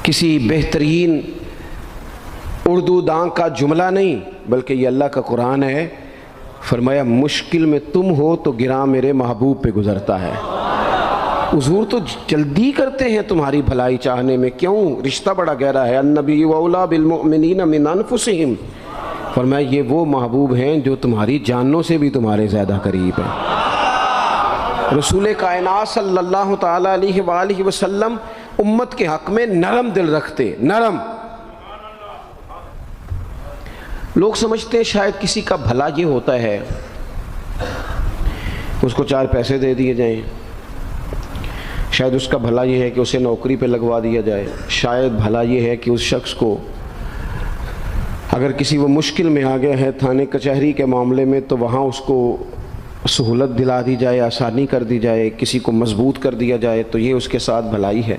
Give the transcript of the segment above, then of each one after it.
کسی بہترین اردو داں کا جملہ نہیں بلکہ یہ اللہ کا قرآن ہے۔ فرمایا مشکل میں تم ہو تو گراں میرے محبوب پہ گزرتا ہے۔ حضور تو جلدی کرتے ہیں تمہاری بھلائی چاہنے میں، کیوں؟ رشتہ بڑا گہرا ہے۔ النبی اولیٰ بالمؤمنین من انفسہم، فرمایا یہ وہ محبوب ہیں جو تمہاری جانوں سے بھی تمہارے زیادہ قریب ہیں۔ رسول کائنات صلی اللہ تعالیٰ علیہ وآلہ وسلم امت کے حق میں نرم دل رکھتے، نرم۔ لوگ سمجھتے ہیں شاید کسی کا بھلا یہ ہوتا ہے اس کو 4 پیسے دے دیے جائیں، شاید اس کا بھلا یہ ہے کہ اسے نوکری پہ لگوا دیا جائے، شاید بھلا یہ ہے کہ اس شخص کو اگر کسی وہ مشکل میں آ گیا ہے تھانے کچہری کے معاملے میں تو وہاں اس کو سہولت دلا دی جائے، آسانی کر دی جائے، کسی کو مضبوط کر دیا جائے، تو یہ اس کے ساتھ بھلائی ہے۔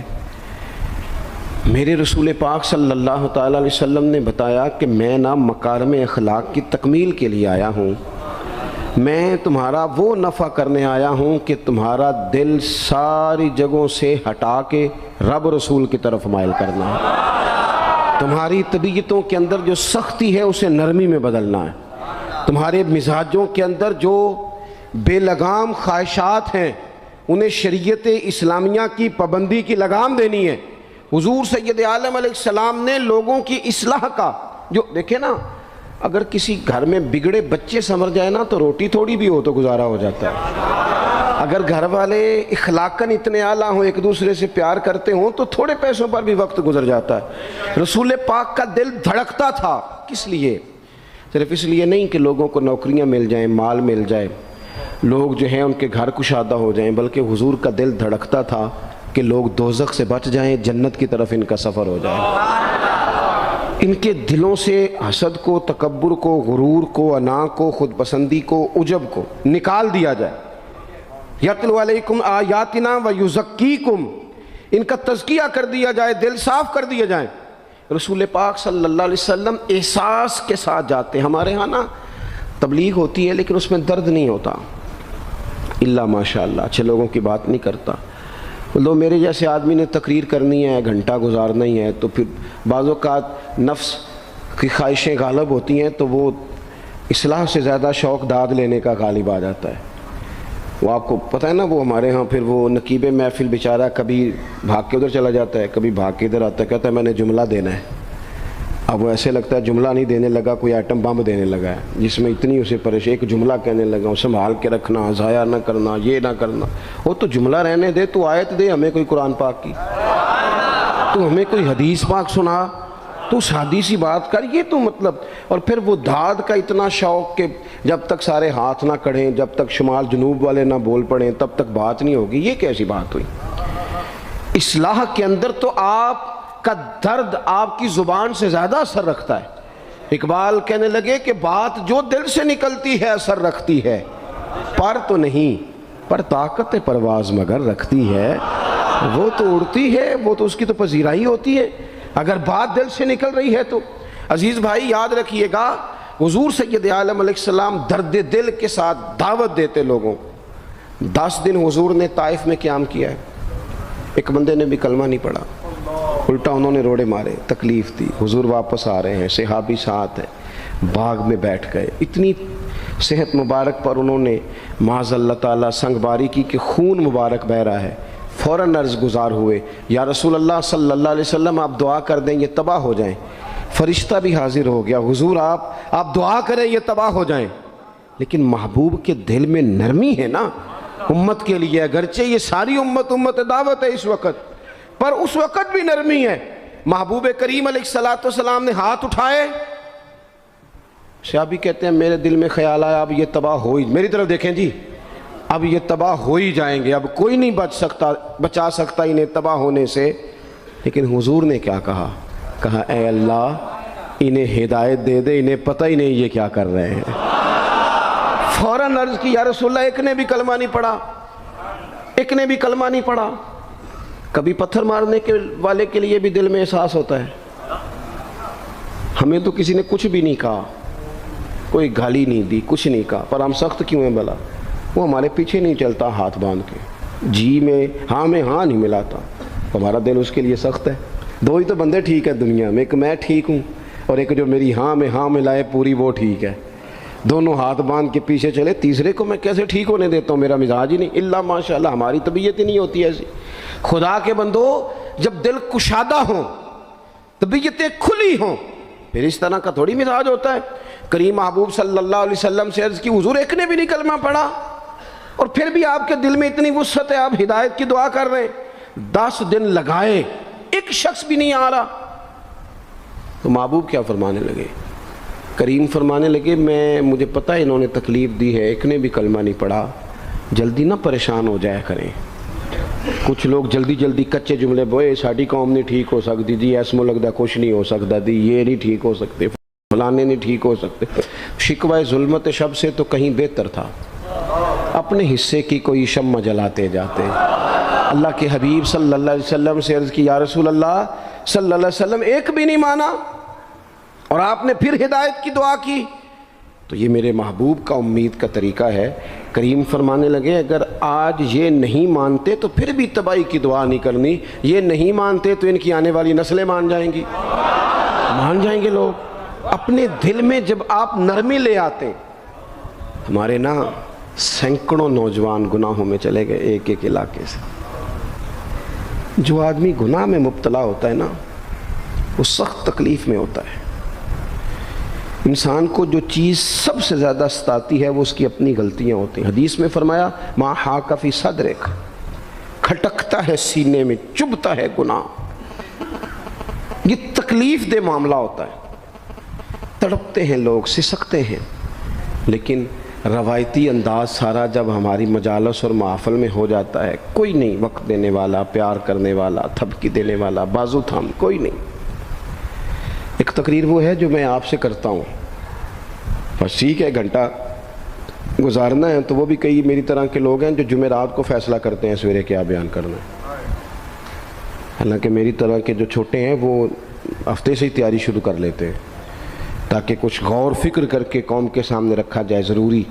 میرے رسول پاک صلی اللہ تعالیٰ علیہ وسلم نے بتایا کہ میں نہ مکارم اخلاق کی تکمیل کے لیے آیا ہوں، میں تمہارا وہ نفع کرنے آیا ہوں کہ تمہارا دل ساری جگہوں سے ہٹا کے رب رسول کی طرف مائل کرنا ہے، تمہاری طبیعتوں کے اندر جو سختی ہے اسے نرمی میں بدلنا ہے، تمہارے مزاجوں کے اندر جو بے لگام خواہشات ہیں انہیں شریعت اسلامیہ کی پابندی کی لگام دینی ہے۔ حضور سید عالم علیہ السلام نے لوگوں کی اصلاح کا جو دیکھیں نا، اگر کسی گھر میں بگڑے بچے سنور جائے نا تو روٹی تھوڑی بھی ہو تو گزارا ہو جاتا ہے، اگر گھر والے اخلاقاً اتنے اعلیٰ ہوں، ایک دوسرے سے پیار کرتے ہوں تو تھوڑے پیسوں پر بھی وقت گزر جاتا ہے۔ رسول پاک کا دل دھڑکتا تھا، کس لیے؟ صرف اس لیے نہیں کہ لوگوں کو نوکریاں مل جائیں، مال مل جائے، لوگ جو ہیں ان کے گھر کشادہ ہو جائیں، بلکہ حضور کا دل دھڑکتا تھا کہ لوگ دوزخ سے بچ جائیں، جنت کی طرف ان کا سفر ہو جائے، ان کے دلوں سے حسد کو، تکبر کو، غرور کو، انا کو، خود پسندی کو، عجب کو نکال دیا جائے۔ یتلو علیکم آیاتنا ویزکیکم، ان کا تزکیہ کر دیا جائے، دل صاف کر دیا جائے۔ رسول پاک صلی اللہ علیہ وسلم احساس کے ساتھ جاتے ہیں۔ ہمارے ہاں نا تبلیغ ہوتی ہے لیکن اس میں درد نہیں ہوتا، اللہ ماشاء اللہ اچھے لوگوں کی بات نہیں کرتا۔ لو میرے جیسے آدمی نے تقریر کرنی ہے، گھنٹہ گزارنا ہی ہے، تو پھر بعض اوقات نفس کی خواہشیں غالب ہوتی ہیں تو وہ اصلاح سے زیادہ شوق داد لینے کا غالب آ جاتا ہے۔ وہ آپ کو پتہ ہے نا، وہ ہمارے ہاں پھر وہ نقیب محفل بیچارہ کبھی بھاگ کے ادھر چلا جاتا ہے، کبھی بھاگ کے ادھر آتا ہے، کہتا ہے میں نے جملہ دینا ہے۔ اب وہ ایسے لگتا ہے جملہ نہیں دینے لگا، کوئی ایٹم بم دینے لگا ہے جس میں اتنی اسے پریشانی، ایک جملہ کہنے لگا ہوں، سنبھال کے رکھنا، ضائع نہ کرنا، یہ نہ کرنا۔ وہ تو جملہ رہنے دے، تو آیت دے ہمیں کوئی قرآن پاک کی، تو ہمیں کوئی حدیث پاک سنا، تو سادی سی بات کر، یہ تو مطلب۔ اور پھر وہ داد کا اتنا شوق کہ جب تک سارے ہاتھ نہ کڑھیں، جب تک شمال جنوب والے نہ بول پڑیں تب تک بات نہیں ہوگی۔ یہ کیسی بات ہوئی؟ اصلاح کے اندر تو آپ کا درد آپ کی زبان سے زیادہ اثر رکھتا ہے۔ اقبال کہنے لگے کہ بات جو دل سے نکلتی ہے اثر رکھتی ہے، پر تو نہیں، پر طاقت پرواز مگر رکھتی ہے۔ وہ تو اڑتی ہے، وہ تو اس کی تو پذیرائی ہوتی ہے اگر بات دل سے نکل رہی ہے تو۔ عزیز بھائی یاد رکھیے گا، حضور سید عالم علیہ السلام درد دل کے ساتھ دعوت دیتے لوگوں۔ 10 دن حضور نے طائف میں قیام کیا ہے، ایک بندے نے بھی کلمہ نہیں پڑھا، الٹا انہوں نے روڑے مارے، تکلیف دی۔ حضور واپس آ رہے ہیں، صحابی ساتھ ہیں، باغ میں بیٹھ گئے، اتنی صحت مبارک پر انہوں نے معاذ اللہ تعالیٰ سنگ باری کی کہ خون مبارک بہہ رہا ہے۔ فوراً عرض گزار ہوئے، یا رسول اللہ صلی اللہ علیہ وسلم آپ دعا کر دیں یہ تباہ ہو جائیں۔ فرشتہ بھی حاضر ہو گیا، حضور آپ دعا کریں یہ تباہ ہو جائیں۔ لیکن محبوب کے دل میں نرمی ہے نا امت کے لیے، اگرچہ یہ ساری امت دعوت ہے اس وقت، پر اس وقت بھی نرمی ہے۔ محبوب کریم علیہ السلام نے ہاتھ اٹھائے، صحابی کہتے ہیں میرے دل میں خیال آیا اب یہ تباہ ہو ہی، میری طرف دیکھیں جی، اب یہ تباہ ہو ہی جائیں گے، اب کوئی نہیں بچا سکتا انہیں تباہ ہونے سے۔ لیکن حضور نے کیا کہا اے اللہ انہیں ہدایت دے دے، انہیں پتہ ہی نہیں یہ کیا کر رہے ہیں۔ فوراً عرض کی یا رسول اللہ ایک نے بھی کلمہ نہیں پڑھا، ایک نے بھی کلمہ نہیں پڑھا۔ کبھی پتھر مارنے کے والے کے لیے بھی دل میں احساس ہوتا ہے، ہمیں تو کسی نے کچھ بھی نہیں کہا، کوئی گالی نہیں دی، کچھ نہیں کہا، پر ہم سخت کیوں ہیں بھلا؟ وہ ہمارے پیچھے نہیں چلتا ہاتھ باندھ کے، جی میں ہاں نہیں ملاتا، ہمارا دل اس کے لیے سخت ہے۔ دو ہی تو بندے ٹھیک ہے دنیا میں، ایک میں ٹھیک ہوں اور ایک جو میری ہاں میں ہاں ملائے پوری وہ ٹھیک ہے. دونوں ہاتھ باندھ کے پیچھے چلے، تیسرے کو میں کیسے ٹھیک ہونے دیتا ہوں؟ میرا مزاج ہی نہیں. اللہ ماشاء اللہ ہماری طبیعت ہی نہیں ہوتی ایسی. خدا کے بندو جب دل کشادہ ہوں، طبیعتیں کھلی ہوں، پھر اس طرح کا تھوڑی مزاج ہوتا ہے. کریم محبوب صلی اللہ علیہ وسلم سے عرض کی حضور ایک نے بھی نہیں کلمہ پڑھا اور پھر بھی آپ کے دل میں اتنی وسعت ہے، آپ ہدایت کی دعا کر رہے ہیں. 10 دن لگائے ایک شخص بھی نہیں آ رہا. تو محبوب کیا فرمانے لگے؟ کریم فرمانے لگے مجھے پتہ ہے انہوں نے تکلیف دی ہے، ایک نے بھی کلمہ نہیں پڑھا، جلدی نہ پریشان ہو جایا کریں. کچھ لوگ جلدی جلدی کچے جملے بوئے، ساڑی قوم نہیں ٹھیک ہو سکتی جی، ایسمو لگتا کچھ نہیں ہو سکتا دی، یہ نہیں ٹھیک ہو سکتے، فلانے نہیں ٹھیک ہو سکتے. شکوہ ظلمت شب سے تو کہیں بہتر تھا، اپنے حصے کی کوئی شمع جلاتے جاتے. اللہ کے حبیب صلی اللہ علیہ وسلم سے عرض کی یا رسول اللہ صلی اللہ علیہ وسلم ایک بھی نہیں مانا اور آپ نے پھر ہدایت کی دعا کی. تو یہ میرے محبوب کا امید کا طریقہ ہے. کریم فرمانے لگے اگر آج یہ نہیں مانتے تو پھر بھی تباہی کی دعا نہیں کرنی، یہ نہیں مانتے تو ان کی آنے والی نسلیں مان جائیں گی، مان جائیں گے لوگ. اپنے دل میں جب آپ نرمی لے آتے، ہمارے نا سینکڑوں نوجوان گناہوں میں چلے گئے ایک ایک علاقے سے. جو آدمی گناہ میں مبتلا ہوتا ہے نا وہ سخت تکلیف میں ہوتا ہے. انسان کو جو چیز سب سے زیادہ ستاتی ہے وہ اس کی اپنی غلطیاں ہوتی ہیں. حدیث میں فرمایا ما حاک فی صدرک، کھٹکتا ہے سینے میں، چبھتا ہے گناہ. یہ تکلیف دہ معاملہ ہوتا ہے، تڑپتے ہیں لوگ، سسکتے ہیں. لیکن روایتی انداز سارا جب ہماری مجالس اور محافل میں ہو جاتا ہے، کوئی نہیں وقت دینے والا، پیار کرنے والا، تھپکی دینے والا، بازو تھام کوئی نہیں. ایک تقریر وہ ہے جو میں آپ سے کرتا ہوں، بس ٹھیک ہے گھنٹہ گزارنا ہے تو وہ بھی کئی میری طرح کے لوگ ہیں جو جمعرات کو فیصلہ کرتے ہیں سویرے کیا بیان کرنا ہے. حالانکہ میری طرح کے جو چھوٹے ہیں وہ ہفتے سے ہی تیاری شروع کر لیتے ہیں تاکہ کچھ غور فکر کر کے قوم کے سامنے رکھا جائے ضروری.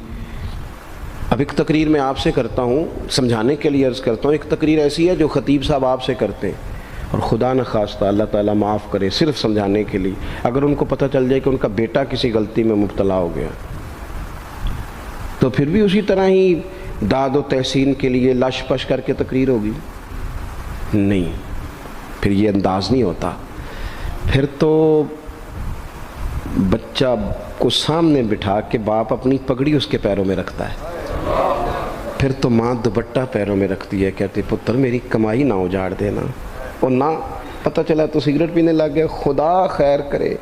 اب ایک تقریر میں آپ سے کرتا ہوں، سمجھانے کے لیے عرض کرتا ہوں. ایک تقریر ایسی ہے جو خطیب صاحب آپ سے کرتے ہیں اور خدا نہ خواستہ اللہ تعالیٰ معاف کرے صرف سمجھانے کے لیے، اگر ان کو پتہ چل جائے کہ ان کا بیٹا کسی غلطی میں مبتلا ہو گیا تو پھر بھی اسی طرح ہی داد و تحسین کے لیے لش پش کر کے تقریر ہوگی؟ نہیں، پھر یہ انداز نہیں ہوتا. پھر تو بچہ کو سامنے بٹھا کے باپ اپنی پگڑی اس کے پیروں میں رکھتا ہے، پھر تو ماں دوپٹہ پیروں میں رکھتی ہے، کہتی پتر میری کمائی نہ اجاڑ دینا. اور نہ پتہ چلا تو سگریٹ پینے لگ گیا، خدا خیر کرے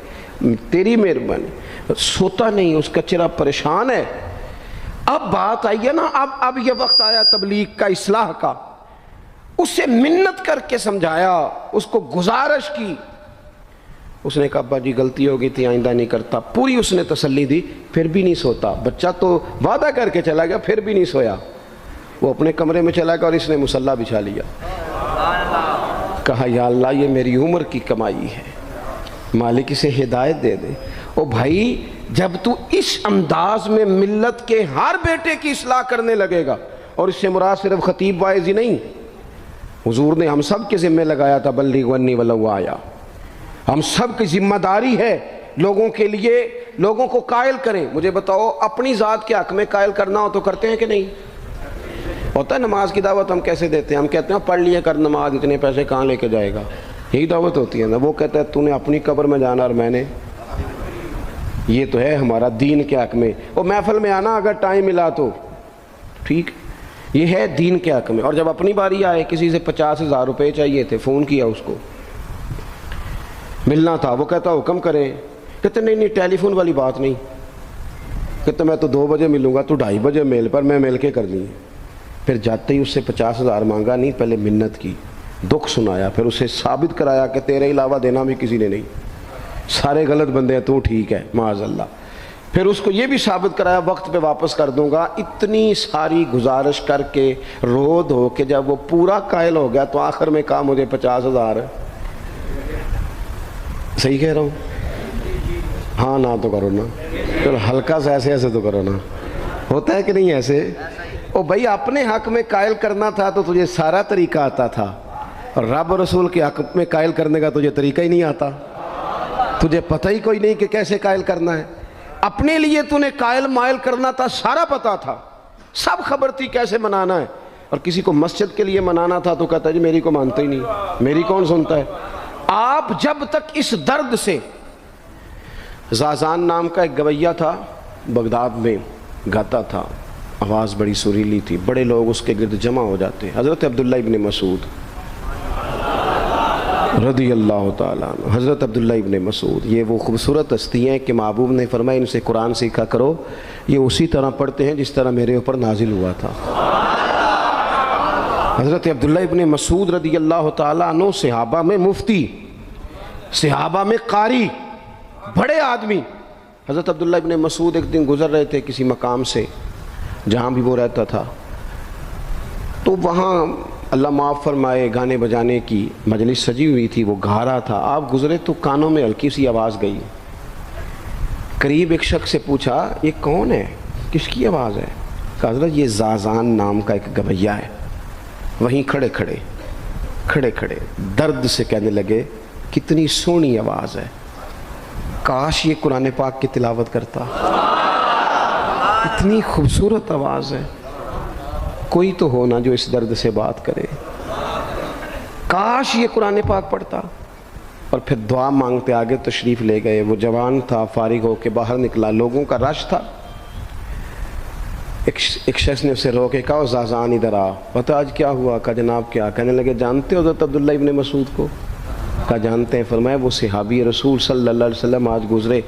تیری مہربانی. سوتا نہیں، اس کا چہرہ پریشان ہے. اب بات آئی ہے نا، اب یہ وقت آیا تبلیغ کا، اصلاح کا. اسے منت کر کے سمجھایا، اس کو گزارش کی. اس نے کہا ابا جی غلطی ہو گئی تھی، آئندہ نہیں کرتا. پوری اس نے تسلی دی، پھر بھی نہیں سوتا. بچہ تو وعدہ کر کے چلا گیا، پھر بھی نہیں سویا. وہ اپنے کمرے میں چلا گیا اور اس نے مصلی بچھا لیا. کہا یا اللہ یہ میری عمر کی کمائی ہے، مالک اسے ہدایت دے دے. او بھائی جب تو اس انداز میں ملت کے ہر بیٹے کی اصلاح کرنے لگے گا، اور اس سے مراد صرف خطیب واعظ ہی نہیں، حضور نے ہم سب کے ذمہ لگایا تھا بلغ عنی ولو آیا. ہم سب کی ذمہ داری ہے لوگوں کے لیے، لوگوں کو قائل کریں. مجھے بتاؤ اپنی ذات کے حق میں قائل کرنا ہو تو کرتے ہیں کہ نہیں؟ ہوتا ہے نماز کی دعوت ہم کیسے دیتے ہیں؟ ہم کہتے ہیں پڑھ لیے کر نماز، اتنے پیسے کہاں لے کے جائے گا، یہی دعوت ہوتی ہے نا. وہ کہتا ہے تو نے اپنی قبر میں جانا اور میں نے، یہ تو ہے ہمارا دین کے حق میں. وہ محفل میں آنا اگر ٹائم ملا تو ٹھیک، یہ ہے دین کے حق میں. اور جب اپنی باری آئے، کسی سے 50,000 روپے چاہیے تھے، فون کیا اس کو، ملنا تھا، وہ کہتا حکم کریں. کہتے نہیں نہیں ٹیلی فون والی بات نہیں. کہتے میں تو 2 بجے ملوں گا، تو 2:30 بجے میل پر، میں مل کے کر دیں. پھر جاتے ہی اس سے 50,000 مانگا نہیں، پہلے منت کی، دکھ سنایا، پھر اسے ثابت کرایا کہ تیرے علاوہ دینا بھی کسی نے نہیں، سارے غلط بندے ہیں، تو ٹھیک ہے معاذ اللہ. پھر اس کو یہ بھی ثابت کرایا وقت پہ واپس کر دوں گا. اتنی ساری گزارش کر کے رو دھو کے جب وہ پورا قائل ہو گیا تو آخر میں کہا مجھے 50,000. صحیح کہہ رہا ہوں؟ ہاں نہ تو کرو نا، چلو ہلکا سا ایسے ایسے تو کرو نا. ہوتا ہے کہ نہیں ایسے؟ او بھائی اپنے حق میں قائل کرنا تھا تو تجھے سارا طریقہ آتا تھا، اور رب رسول کے حق میں قائل کرنے کا تجھے طریقہ ہی نہیں آتا، تجھے پتہ ہی کوئی نہیں کہ کیسے قائل کرنا ہے۔ اپنے لیے تو نے قائل مائل کرنا تھا، سارا پتہ تھا، سب خبر تھی کیسے منانا ہے، اور کسی کو مسجد کے لیے منانا تھا تو کہتا ہے جی میری کو مانتا ہی نہیں، میری کون سنتا ہے۔ آپ جب تک اس درد سے، زازان نام کا ایک گویہ تھا، بغداد میں گاتا تھا، آواز بڑی سریلی تھی، بڑے لوگ اس کے گرد جمع ہو جاتے، حضرت عبداللہ ابن مسعود رضی اللہ تعالیٰ عنہ، حضرت عبداللہ ابن مسعود، یہ وہ خوبصورت ہستی ہیں کہ محبوب نے فرمایا ان سے قرآن سیکھا کرو، یہ اسی طرح پڑھتے ہیں جس طرح میرے اوپر نازل ہوا تھا۔ حضرت عبداللہ ابن مسعود رضی اللہ تعالیٰ عنہ صحابہ میں مفتی، صحابہ میں قاری، بڑے آدمی۔ حضرت عبداللہ ابن مسعود ایک دن گزر رہے تھے کسی مقام سے جہاں بھی وہ رہتا تھا، تو وہاں اللہ معاف فرمائے گانے بجانے کی مجلس سجی ہوئی تھی، وہ گا رہا تھا، آپ گزرے تو کانوں میں ہلکی سی آواز گئی، قریب ایک شخص سے پوچھا یہ کون ہے، کس کی آواز ہے؟ کہا حضرت یہ زازان نام کا ایک گویہ ہے۔ وہیں کھڑے کھڑے درد سے کہنے لگے کتنی سونی آواز ہے، کاش یہ قرآن پاک کی تلاوت کرتا، اتنی خوبصورت آواز ہے، کوئی تو ہو نا جو اس درد سے بات کرے، کاش یہ قرآن پاک پڑھتا۔ اور پھر دعا مانگتے آگے تشریف لے گئے۔ وہ جوان تھا، فارغ ہو کے باہر نکلا، لوگوں کا رش تھا، ایک شخص نے اسے روکے، کہا زازان ادھر آ، پتہ آج کیا ہوا؟ کہا جناب کیا؟ کہنے لگے جانتے ہو حضرت عبداللہ ابن مسعود کو؟ کہا جانتے ہیں۔ فرمایا وہ صحابی رسول صلی اللہ علیہ وسلم آج گزرے،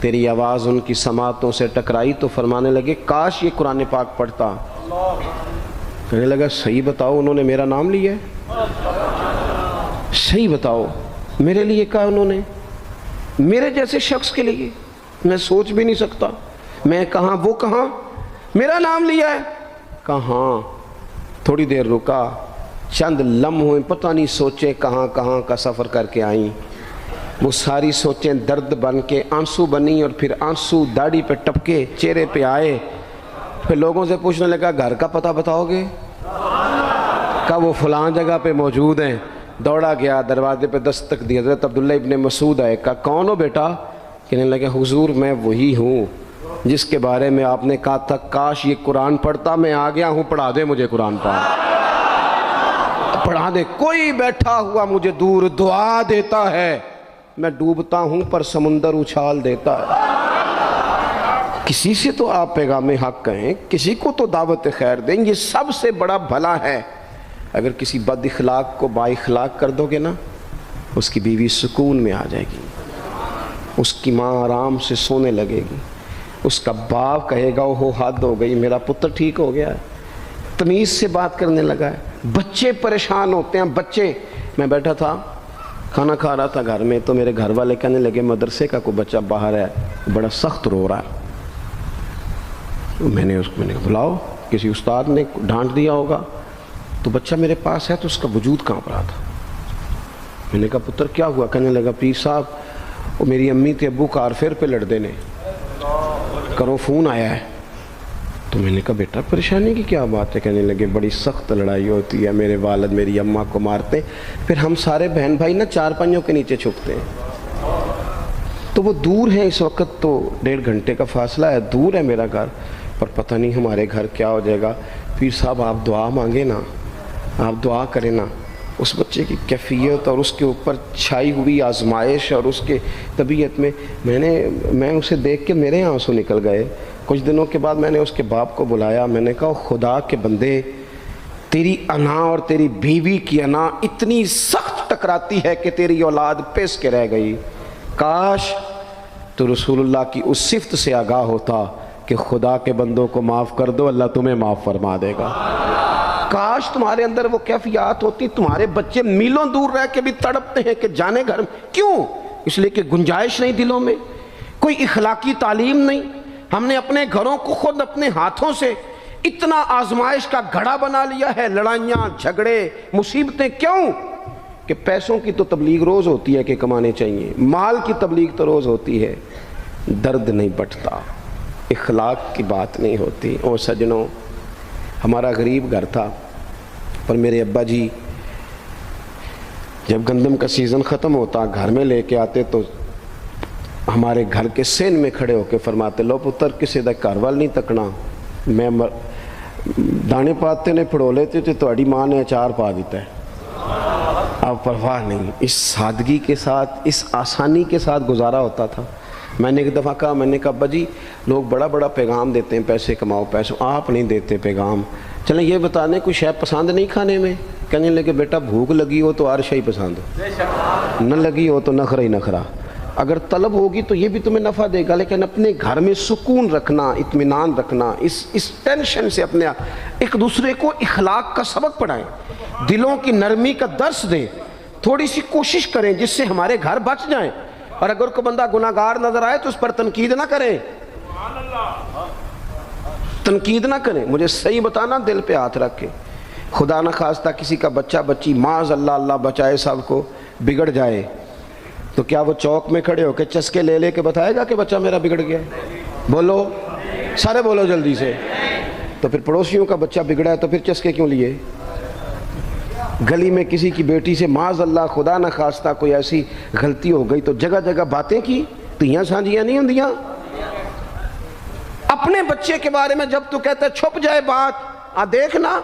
تیری آواز ان کی سماعتوں سے ٹکرائی تو فرمانے لگے کاش یہ قرآن پاک پڑھتا۔ کہنے لگا صحیح بتاؤ انہوں نے میرا نام لیا ہے؟ صحیح بتاؤ میرے لیے کہا انہوں نے؟ میرے جیسے شخص کے لیے میں سوچ بھی نہیں سکتا، میں کہاں وہ کہاں، میرا نام لیا ہے؟ کہاں؟ تھوڑی دیر رکا، چند لمحوں پتہ نہیں سوچیں کہاں کہاں کا سفر کر کے آئیں، وہ ساری سوچیں درد بن کے آنسو بنی، اور پھر آنسو داڑھی پہ ٹپکے چہرے پہ آئے۔ پھر لوگوں سے پوچھنے لگا گھر کا پتہ بتاؤ گے؟ کہا وہ فلاں جگہ پہ موجود ہیں۔ دوڑا گیا، دروازے پہ دستک دی، حضرت عبداللہ ابن مسعود آئے، کہا کون ہو بیٹا؟ کہنے لگا حضور میں وہی ہوں جس کے بارے میں آپ نے کہا تھا کاش یہ قرآن پڑھتا، میں آ گیا ہوں، پڑھا دے مجھے قرآن پاک، پڑھا دے۔ کوئی بیٹھا ہوا مجھے دور دعا دیتا ہے، میں ڈوبتا ہوں پر سمندر اچھال دیتا ہے۔ کسی سے تو آپ پیغام حق کہیں، کسی کو تو دعوت خیر دیں، یہ سب سے بڑا بھلا ہے۔ اگر کسی بد اخلاق کو با اخلاق کر دو گے نا، اس کی بیوی سکون میں آ جائے گی، اس کی ماں آرام سے سونے لگے گی، اس کا باپ کہے گا وہ حد ہو گئی، میرا پتر ٹھیک ہو گیا ہے، تمیز سے بات کرنے لگا ہے۔ بچے پریشان ہوتے ہیں، بچے، میں بیٹھا تھا کھانا کھا رہا تھا گھر میں، تو میرے گھر والے کہنے لگے مدرسے کا کوئی بچہ باہر ہے بڑا سخت رو رہا ہے۔ میں نے بلاؤ، کسی استاد نے ڈانٹ دیا ہوگا، تو بچہ میرے پاس ہے تو اس کا وجود کانپ رہا تھا۔ میں نے کہا پتر کیا ہوا؟ کہنے لگا پیر صاحب وہ میری امی تھے ابو کار پھر پہ لڑ دینے، کرو فون آیا ہے۔ تو میں نے کہا بیٹا پریشانی کی کیا بات ہے؟ کہنے لگے بڑی سخت لڑائی ہوتی ہے، میرے والد میری اماں کو مارتے، پھر ہم سارے بہن بھائی نا چارپائیوں کے نیچے چھپتے ہیں، تو وہ دور ہیں اس وقت، تو 1.5 گھنٹے کا فاصلہ ہے، دور ہے میرا گھر، پر پتہ نہیں ہمارے گھر کیا ہو جائے گا۔ پیر صاحب آپ دعا مانگے نا، آپ دعا کریں نا۔ اس بچے کی کیفیت اور اس کے اوپر چھائی ہوئی آزمائش اور اس کے طبیعت میں اسے دیکھ کے میرے آنسو نکل گئے۔ کچھ دنوں کے بعد میں نے اس کے باپ کو بلایا، میں نے کہا خدا کے بندے، تیری انا اور تیری بیوی کی انا اتنی سخت ٹکراتی ہے کہ تیری اولاد پیس کے رہ گئی، کاش تو رسول اللہ کی اس صفت سے آگاہ ہوتا کہ خدا کے بندوں کو معاف کر دو اللہ تمہیں معاف فرما دے گا۔ کاش تمہارے اندر وہ کیفیات ہوتی، تمہارے بچے میلوں دور رہ کے بھی تڑپتے ہیں کہ جانے گھر میں، کیوں؟ اس لیے کہ گنجائش نہیں دلوں میں، کوئی اخلاقی تعلیم نہیں۔ ہم نے اپنے گھروں کو خود اپنے ہاتھوں سے اتنا آزمائش کا گھڑا بنا لیا ہے، لڑائیاں جھگڑے مصیبتیں، کیوں؟ کہ پیسوں کی تو تبلیغ روز ہوتی ہے کہ کمانے چاہیے، مال کی تبلیغ تو روز ہوتی ہے، درد نہیں بٹتا، اخلاق کی بات نہیں ہوتی۔ اور سجنوں، ہمارا غریب گھر تھا، پر میرے ابا جی جب گندم کا سیزن ختم ہوتا گھر میں لے کے آتے تو ہمارے گھر کے سین میں کھڑے ہو کے فرماتے لو پتر کسی دا گھر وال نہیں تکنا میں دانے پاتے نے پھڑو لیتے تو تہاڈی ماں نے اچار پا دیتا ہے اب پرواہ نہیں. اس سادگی کے ساتھ اس آسانی کے ساتھ گزارا ہوتا تھا. میں نے ایک دفعہ کہا, میں نے کہا ابا جی لوگ بڑا بڑا پیغام دیتے ہیں پیسے کماؤ پیسے, آپ نہیں دیتے پیغام. چلیں یہ بتا دیں کوئی شے پسند نہیں کھانے میں؟ کہنے لگے بیٹا بھوک لگی ہو تو ہر شے پسند ہو, نہ لگی ہو تو نخرا ہی نخرا. اگر طلب ہوگی تو یہ بھی تمہیں نفع دے گا, لیکن اپنے گھر میں سکون رکھنا, اطمینان رکھنا, اس ٹینشن سے اپنے ایک دوسرے کو اخلاق کا سبق پڑھائیں, دلوں کی نرمی کا درس دیں, تھوڑی سی کوشش کریں جس سے ہمارے گھر بچ جائیں. اور اگر کوئی بندہ گناہگار نظر آئے تو اس پر تنقید نہ کریں, تنقید نہ کریں. مجھے صحیح بتانا, دل پہ ہاتھ رکھ کے. خدا نہ خواستہ کسی کا بچہ بچی معاذ اللہ, اللہ بچائے سب کو, بگڑ جائے تو کیا وہ چوک میں کھڑے ہو کے چسکے لے لے کے بتائے گا کہ بچہ میرا بگڑ گیا؟ بولو سارے بولو جلدی سے. تو پھر پڑوسیوں کا بچہ بگڑا ہے تو پھر چسکے کیوں لیے؟ گلی میں کسی کی بیٹی سے معاذ اللہ خدا نہ خواستہ کوئی ایسی غلطی ہو گئی تو جگہ جگہ باتیں کی, تیاں سانجیاں نہیں ہوندیاں. اپنے بچے کے بارے میں جب تو کہتا ہے چھپ جائے بات, دیکھنا.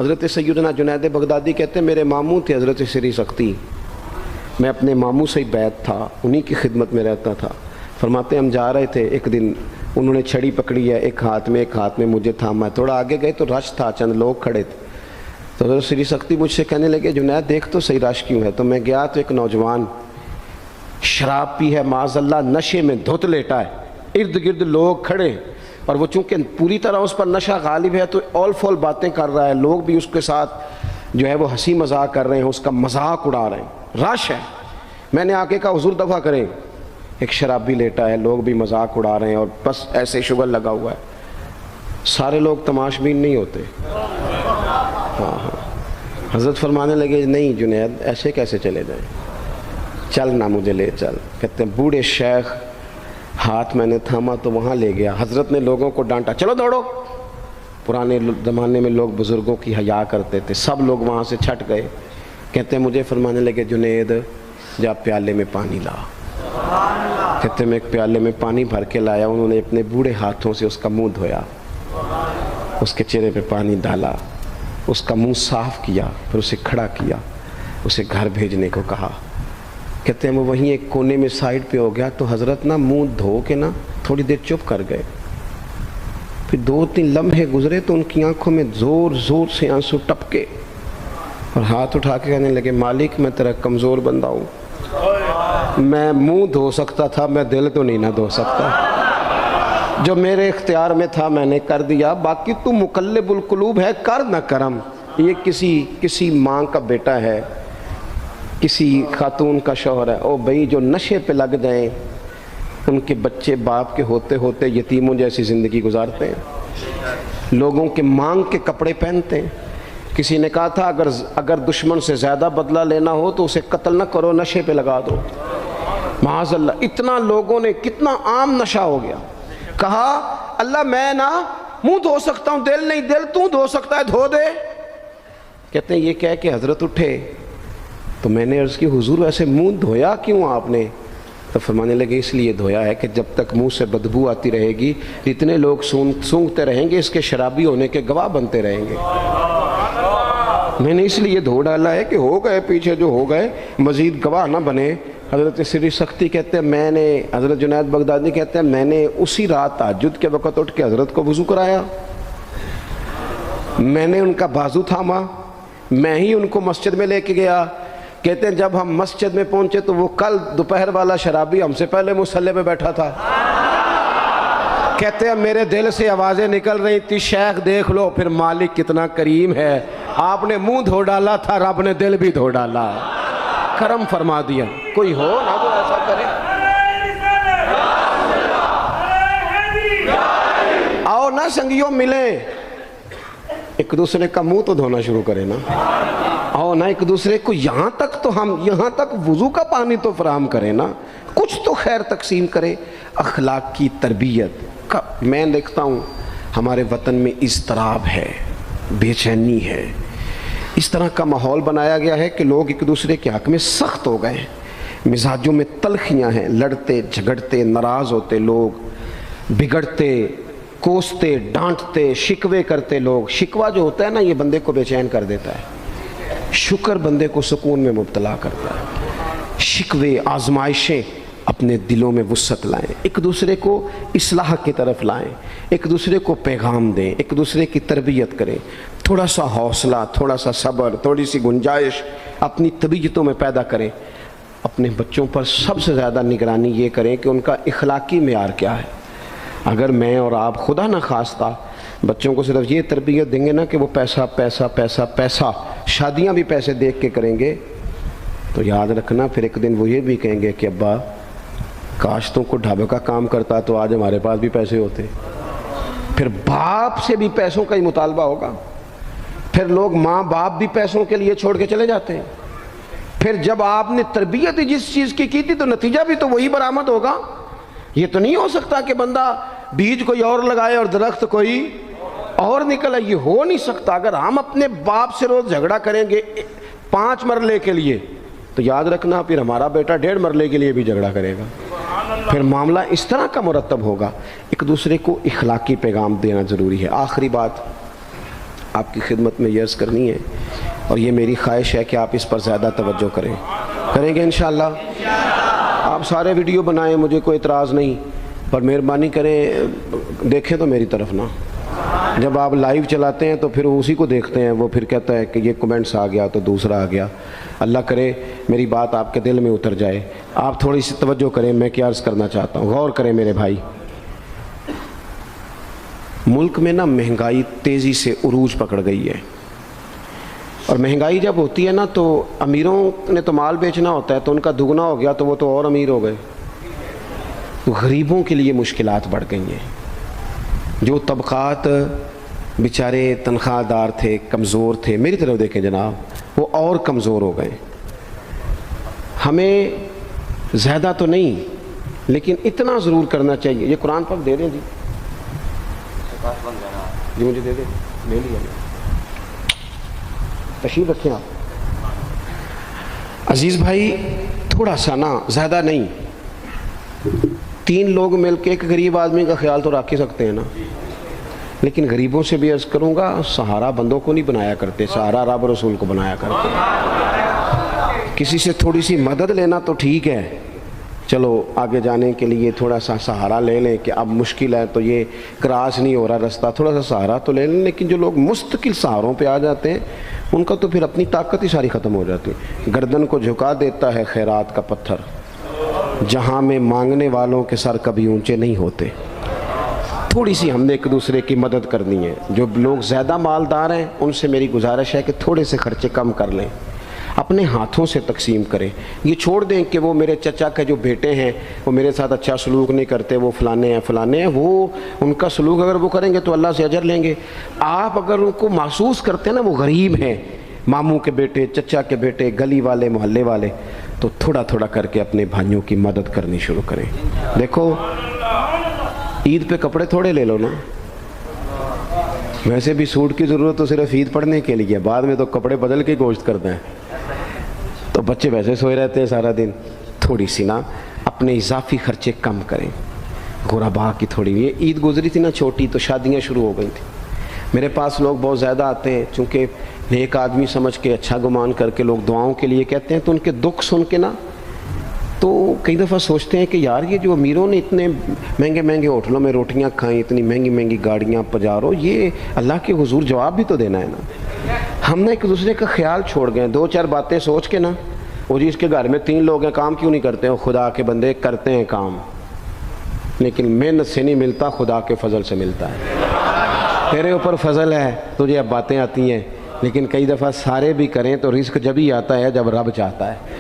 حضرت سیدنا جنید بغدادی کہتے ہیں میرے ماموں تھے حضرت سری سختی, میں اپنے ماموں سے ہی بیعت تھا, انہی کی خدمت میں رہتا تھا. فرماتے ہم جا رہے تھے, ایک دن انہوں نے چھڑی پکڑی ہے, ایک ہاتھ میں مجھے تھاما. تھوڑا آگے گئے تو رش تھا, چند لوگ کھڑے تھے. تو حضرت سری سختی مجھ سے کہنے لگے جنید دیکھ تو صحیح رش کیوں ہے. تو میں گیا تو ایک نوجوان شراب پی ہے, معاذ اللہ نشے میں دھت لیٹا ہے, ارد گرد لوگ کھڑے, اور وہ چونکہ پوری طرح اس پر نشہ غالب ہے تو اول فول باتیں کر رہا ہے, لوگ بھی اس کے ساتھ جو ہے وہ ہنسی مذاق کر رہے ہیں, اس کا مذاق اڑا رہے ہیں, رش ہے. میں نے آگے کہا حضور دفع کریں, ایک شرابی لیٹا ہے, لوگ بھی مذاق اڑا رہے ہیں اور بس ایسے شغل لگا ہوا ہے. سارے لوگ تماش بین نہیں ہوتے. ہاں حضرت فرمانے لگے نہیں جنید ایسے کیسے چلے جائیں, چل نہ مجھے لے چل. کہتے ہیں بوڑھے شیخ, ہاتھ میں نے تھاما تو وہاں لے گیا. حضرت نے لوگوں کو ڈانٹا چلو دوڑو. پرانے زمانے میں لوگ بزرگوں کی حیا کرتے تھے, سب لوگ وہاں سے چھٹ گئے. کہتے ہیں مجھے فرمانے لگے جنید جا پیالے میں پانی لا. کہتے ہیں میں ایک پیالے میں پانی بھر کے لایا, انہوں نے اپنے بوڑھے ہاتھوں سے اس کا منہ دھویا, اس کے چہرے پہ پانی ڈالا, اس کا منہ صاف کیا, پھر اسے کھڑا کیا, اسے گھر بھیجنے کو کہا. کہتے ہیں وہ وہیں ایک کونے میں سائیڈ پہ ہو گیا تو حضرت نا منہ دھو کے نا تھوڑی دیر چپ کر گئے. پھر 2-3 لمحے گزرے تو ان کی آنکھوں میں زور زور سے آنسو ٹپکے اور ہاتھ اٹھا کے کہنے لگے مالک میں تیرا کمزور بندہ ہوں, میں منہ دھو سکتا تھا, میں دل تو نہیں نہ دھو سکتا. جو میرے اختیار میں تھا میں نے کر دیا, باقی تو مقلب القلوب ہے, کر نہ کرم. یہ کسی ماں کا بیٹا ہے, کسی خاتون کا شوہر ہے, او بھائی جو نشے پہ لگ جائیں ان کے بچے باپ کے ہوتے ہوتے یتیموں جیسی زندگی گزارتے ہیں, لوگوں کے مانگ کے کپڑے پہنتے ہیں. کسی نے کہا تھا اگر دشمن سے زیادہ بدلہ لینا ہو تو اسے قتل نہ کرو, نشے پہ لگا دو. معاذ اللہ, اتنا لوگوں نے, کتنا عام نشہ ہو گیا. کہا اللہ میں نا منہ دھو سکتا ہوں, دل نہیں, دل تو دھو سکتا ہے, دھو دے. کہتے ہیں یہ کہہ کہ حضرت اٹھے تو میں نے عرض کی حضور ویسے منہ دھویا کیوں آپ نے؟ تو فرمانے لگے اس لیے دھویا ہے کہ جب تک منہ سے بدبو آتی رہے گی اتنے لوگ سونگتے رہیں گے, اس کے شرابی ہونے کے گواہ بنتے رہیں گے. میں نے اس لیے دھو ڈالا ہے کہ ہو گئے پیچھے جو ہو گئے, مزید گواہ نہ بنے. حضرت سری سختی کہتے ہیں میں نے, حضرت جنید بغدادی کہتے ہیں میں نے اسی رات تہجد کے وقت اٹھ کے حضرت کو وضو کرایا, میں نے ان کا بازو تھاما, میں ہی ان کو مسجد میں لے کے گیا. کہتے ہیں جب ہم مسجد میں پہنچے تو وہ کل دوپہر والا شرابی ہم سے پہلے مصلی پہ بیٹھا تھا. کہتے ہیں میرے دل سے آوازیں نکل رہی تھی شیخ دیکھ لو پھر مالک کتنا کریم ہے, آپ نے منہ دھو ڈالا تھا, رب نے دل بھی دھو ڈالا, کرم فرما دیا. کوئی ہو نہ تو ایسا کرے. آؤ نہ سنگیوں ملیں, ایک دوسرے کا منہ تو دھونا شروع کرے نا. آؤ نا ایک دوسرے کو یہاں تک وضو کا پانی تو فراہم کرے نا, کچھ تو خیر تقسیم کرے. اخلاق کی تربیت کا میں دیکھتا ہوں ہمارے وطن میں اضطراب ہے, بے چینی ہے, اس طرح کا ماحول بنایا گیا ہے کہ لوگ ایک دوسرے کے حق میں سخت ہو گئے ہیں، مزاجوں میں تلخیاں ہیں، لڑتے جھگڑتے ناراض ہوتے لوگ، بگڑتے کوستے ڈانٹتے شکوے کرتے لوگ۔ شکوہ جو ہوتا ہے نا یہ بندے کو بے چین کر دیتا ہے، شکر بندے کو سکون میں مبتلا کرتا ہے۔ شکوے آزمائشیں اپنے دلوں میں وسعت لائیں، ایک دوسرے کو اصلاح کی طرف لائیں، ایک دوسرے کو پیغام دیں، ایک دوسرے کی تربیت کریں، تھوڑا سا حوصلہ، تھوڑا سا صبر، تھوڑی سی گنجائش اپنی طبیعتوں میں پیدا کریں۔ اپنے بچوں پر سب سے زیادہ نگرانی یہ کریں کہ ان کا اخلاقی معیار کیا ہے۔ اگر میں اور آپ خدا نہ خواستہ بچوں کو صرف یہ تربیت دیں گے نا کہ وہ پیسہ پیسہ پیسہ پیسہ، شادیاں بھی پیسے دیکھ کے کریں گے، تو یاد رکھنا پھر ایک دن وہ یہ بھی کہیں گے کہ ابا کاش تم کو ڈھابے کا کام کرتا تو آج ہمارے پاس بھی پیسے ہوتے۔ پھر باپ سے بھی پیسوں کا ہی مطالبہ ہوگا، پھر لوگ ماں باپ بھی پیسوں کے لیے چھوڑ کے چلے جاتے ہیں۔ پھر جب آپ نے تربیت ہی جس چیز کی تھی تو نتیجہ بھی تو وہی برآمد ہوگا۔ یہ تو نہیں ہو سکتا کہ بندہ بیج کوئی اور لگائے اور درخت کوئی اور نکلے، یہ ہو نہیں سکتا۔ اگر ہم اپنے باپ سے روز جھگڑا کریں گے 5 مرلے کے لیے تو یاد رکھنا پھر ہمارا بیٹا 1.5 مرلے کے لیے بھی جھگڑا کرے گا، پھر معاملہ اس طرح کا مرتب ہوگا۔ ایک دوسرے کو اخلاقی پیغام دینا ضروری ہے۔ آخری بات آپ کی خدمت میں یہ عرض کرنی ہے اور یہ میری خواہش ہے کہ آپ اس پر زیادہ توجہ کریں گے انشاءاللہ۔ آپ سارے ویڈیو بنائیں، مجھے کوئی اعتراض نہیں، پر مہربانی کریں دیکھیں تو میری طرف نہ۔ جب آپ لائیو چلاتے ہیں تو پھر اسی کو دیکھتے ہیں، وہ پھر کہتا ہے کہ یہ کمنٹس آ گیا تو دوسرا آ گیا۔ اللہ کرے میری بات آپ کے دل میں اتر جائے، آپ تھوڑی سی توجہ کریں میں کیا عرض کرنا چاہتا ہوں، غور کریں میرے بھائی۔ ملک میں نا مہنگائی تیزی سے عروج پکڑ گئی ہے، اور مہنگائی جب ہوتی ہے نا تو امیروں نے تو مال بیچنا ہوتا ہے تو ان کا دگنا ہو گیا تو وہ تو اور امیر ہو گئے، غریبوں کے لیے مشکلات بڑھ گئی ہیں۔ جو طبقات بیچارے تنخواہ دار تھے، کمزور تھے، میری طرف دیکھیں جناب، وہ اور کمزور ہو گئے۔ ہمیں زیادہ تو نہیں لیکن اتنا ضرور کرنا چاہیے۔ یہ قرآن پاک دے دیں جی، مجھے دے دیں، لے لیا تشریف رکھیں آپ۔ عزیز بھائی تھوڑا سا نا، زیادہ نہیں، 3 لوگ مل کے ایک غریب آدمی کا خیال تو رکھ ہی سکتے ہیں نا، لیکن غریبوں سے بھی عرض کروں گا سہارا بندوں کو نہیں بنایا کرتے، سہارا رب رسول کو بنایا کرتے۔ کسی سے تھوڑی سی مدد لینا تو ٹھیک ہے، چلو آگے جانے کے لیے تھوڑا سا سہارا لے لیں کہ اب مشکل ہے تو یہ کراس نہیں ہو رہا رستہ، تھوڑا سا سہارا تو لے لیں، لیکن جو لوگ مستقل سہاروں پہ آ جاتے ہیں ان کا تو پھر اپنی طاقت ہی ساری ختم ہو جاتی ہے۔ گردن کو جھکا دیتا ہے خیرات کا پتھر، جہاں میں مانگنے والوں کے سر کبھی اونچے نہیں ہوتے۔ تھوڑی سی ہم نے ایک دوسرے کی مدد کرنی ہے۔ جو لوگ زیادہ مالدار ہیں ان سے میری گزارش ہے کہ تھوڑے سے خرچے کم کر لیں، اپنے ہاتھوں سے تقسیم کریں۔ یہ چھوڑ دیں کہ وہ میرے چچا کے جو بیٹے ہیں وہ میرے ساتھ اچھا سلوک نہیں کرتے، وہ فلانے ہیں، وہ ان کا سلوک اگر وہ کریں گے تو اللہ سے اجر لیں گے۔ آپ اگر ان کو محسوس کرتے ہیں نا وہ غریب ہیں، ماموں کے بیٹے، چچا کے بیٹے، گلی والے، محلے والے، تو تھوڑا تھوڑا کر کے اپنے بھائیوں کی مدد کرنی شروع کریں۔ دیکھو عید پہ کپڑے تھوڑے لے لو نا، ویسے بھی سوٹ کی ضرورت تو صرف عید پڑھنے کے لیے، بعد میں تو کپڑے بدل کے گوشت کرتے ہیں، تو بچے ویسے سوئے رہتے ہیں سارا دن۔ تھوڑی سی نا اپنے اضافی خرچے کم کریں۔ غربا کی تھوڑی، یہ عید گزری تھی نا چھوٹی تو شادیاں شروع ہو گئی تھیں، میرے پاس لوگ بہت زیادہ آتے ہیں، چونکہ نیک آدمی سمجھ کے اچھا گمان کر کے لوگ دعاؤں کے لیے کہتے ہیں، تو ان کے دکھ سن کے نا تو کئی دفعہ سوچتے ہیں کہ یار یہ جو امیروں نے اتنے مہنگے مہنگے ہوٹلوں میں روٹیاں کھائیں، اتنی مہنگی مہنگی گاڑیاں پجارو، یہ اللہ کے حضور جواب بھی تو دینا ہے نا۔ ہم نے ایک دوسرے کا خیال چھوڑ گئے، 2-4 باتیں سوچ کے نا، وہ جی اس کے گھر میں 3 لوگ ہیں، کام کیوں نہیں کرتے ہیں؟ خدا کے بندے کرتے ہیں کام، لیکن محنت سے نہیں ملتا، خدا کے فضل سے ملتا ہے۔ تیرے اوپر فضل ہے، تجھے اب باتیں آتی ہیں، لیکن کئی دفعہ سارے بھی کریں تو رزق جب ہی آتا ہے جب رب چاہتا ہے۔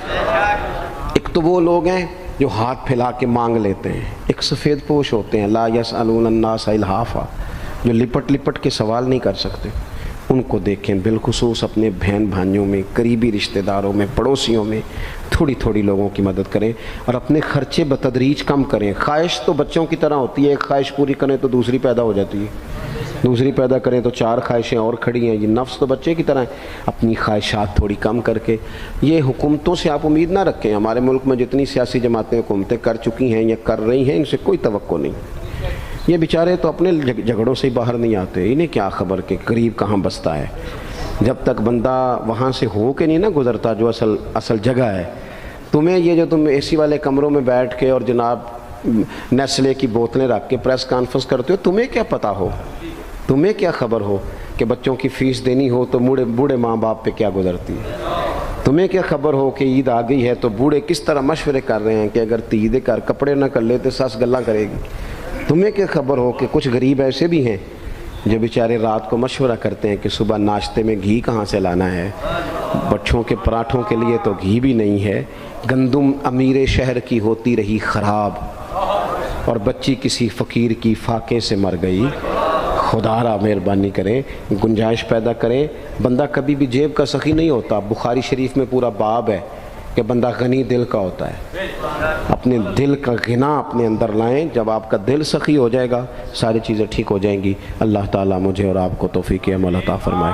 ایک تو وہ لوگ ہیں جو ہاتھ پھیلا کے مانگ لیتے ہیں، ایک سفید پوش ہوتے ہیں، لا یسألون الناس الحافا، جو لپٹ لپٹ کے سوال نہیں کر سکتے۔ ان کو دیکھیں، بالخصوص اپنے بہن بھائیوں میں، قریبی رشتہ داروں میں، پڑوسیوں میں تھوڑی تھوڑی لوگوں کی مدد کریں، اور اپنے خرچے بتدریج کم کریں۔ خواہش تو بچوں کی طرح ہوتی ہے، ایک خواہش پوری کریں تو دوسری پیدا ہو جاتی ہے۔ دوسری پیدا کریں تو 4 خواہشیں اور کھڑی ہیں. یہ نفس تو بچے کی طرح ہے, اپنی خواہشات تھوڑی کم کر کے. یہ حکومتوں سے آپ امید نہ رکھیں. ہمارے ملک میں جتنی سیاسی جماعتیں حکومتیں کر چکی ہیں یا کر رہی ہیں, ان سے کوئی توقع نہیں. یہ بیچارے تو اپنے جھگڑوں سے ہی باہر نہیں آتے. انہیں کیا خبر کہ قریب کہاں بستا ہے. جب تک بندہ وہاں سے ہو کے نہیں نہ گزرتا جو اصل جگہ ہے. تمہیں یہ جو تم اے سی والے کمروں میں بیٹھ کے اور جناب نیسلے کی بوتلیں رکھ کے پریس کانفرنس کرتے ہو, تمہیں کیا پتہ ہو, تمہیں کیا خبر ہو کہ بچوں کی فیس دینی ہو تو بوڑھے ماں باپ پہ کیا گزرتی ہے. تمہیں کیا خبر ہو کہ عید آ گئی ہے تو بوڑھے کس طرح مشورے کر رہے ہیں کہ اگر عید کر کپڑے نہ کر لے تو ساس گلا کرے گی. تمہیں کیا خبر ہو کہ کچھ غریب ایسے بھی ہیں جو بیچارے رات کو مشورہ کرتے ہیں کہ صبح ناشتے میں گھی کہاں سے لانا ہے. بچوں کے پراٹھوں کے لیے تو گھی بھی نہیں ہے. گندم امیر شہر کی ہوتی رہی خراب اور بچی کسی فقیر کی فاقے سے مر گئی. خدا را مہربانی کریں, گنجائش پیدا کریں. بندہ کبھی بھی جیب کا سخی نہیں ہوتا. بخاری شریف میں پورا باب ہے کہ بندہ غنی دل کا ہوتا ہے. اپنے دل کا غنا اپنے اندر لائیں. جب آپ کا دل سخی ہو جائے گا ساری چیزیں ٹھیک ہو جائیں گی. اللہ تعالیٰ مجھے اور آپ کو توفیق عمل عطا فرمائے.